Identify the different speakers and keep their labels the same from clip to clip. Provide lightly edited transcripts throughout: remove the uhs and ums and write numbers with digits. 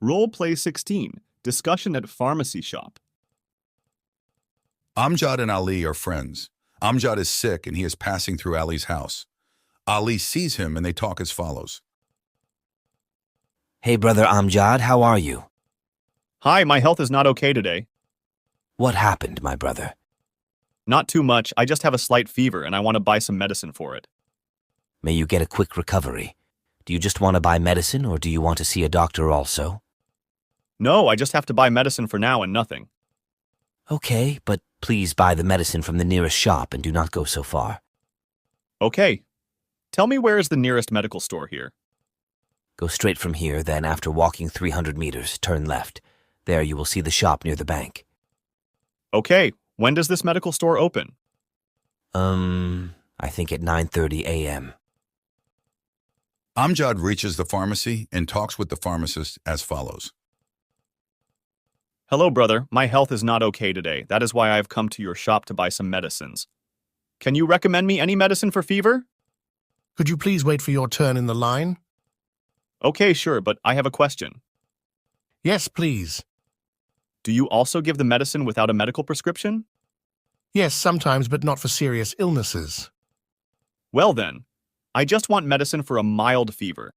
Speaker 1: Role play 16. Discussion at pharmacy shop.
Speaker 2: Amjad and Ali are friends. Amjad is sick and he is passing through Ali's house. Ali sees him and they talk as follows.
Speaker 3: Hey brother Amjad, how are you?
Speaker 1: Hi, my health is not okay today.
Speaker 3: What happened, my brother?
Speaker 1: Not too much, I just have a slight fever and I want to buy some medicine for it.
Speaker 3: May you get a quick recovery. Do you just want to buy medicine or do you want to see a doctor also?
Speaker 1: No, I just have to buy medicine for now and nothing.
Speaker 3: Okay, but please buy the medicine from the nearest shop and do not go so far.
Speaker 1: Okay. Tell me where is the nearest medical store here?
Speaker 3: Go straight from here, then after walking 300 meters, turn left. There you will see the shop near the bank.
Speaker 1: Okay, when does this medical store open?
Speaker 3: I think at 9:30 a.m.
Speaker 2: Amjad reaches the pharmacy and talks with the pharmacist as follows.
Speaker 1: Hello, brother. My health is not okay today. That is why I have come to your shop to buy some medicines. Can you recommend me any medicine for fever?
Speaker 4: Could you please wait for your turn in the line?
Speaker 1: Okay, sure, but I have a question.
Speaker 4: Yes, please.
Speaker 1: Do you also give the medicine without a medical prescription?
Speaker 4: Yes, sometimes, but not for serious illnesses.
Speaker 1: Well then, I just want medicine for a mild fever.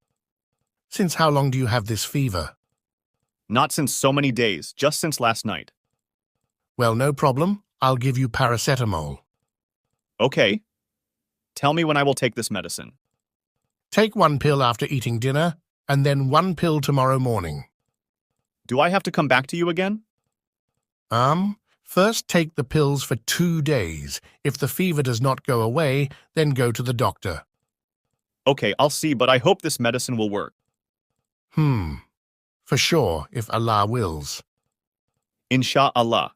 Speaker 4: Since how long do you have this fever?
Speaker 1: Not since so many days, just since last night.
Speaker 4: Well, no problem. I'll give you paracetamol.
Speaker 1: Okay. Tell me when I will take this medicine.
Speaker 4: Take one pill after eating dinner, and then one pill tomorrow morning.
Speaker 1: Do I have to come back to you again?
Speaker 4: First take the pills for 2 days. If the fever does not go away, then go to the doctor.
Speaker 1: Okay, I'll see, but I hope this medicine will work.
Speaker 4: For sure, if Allah wills.
Speaker 1: Insha'Allah.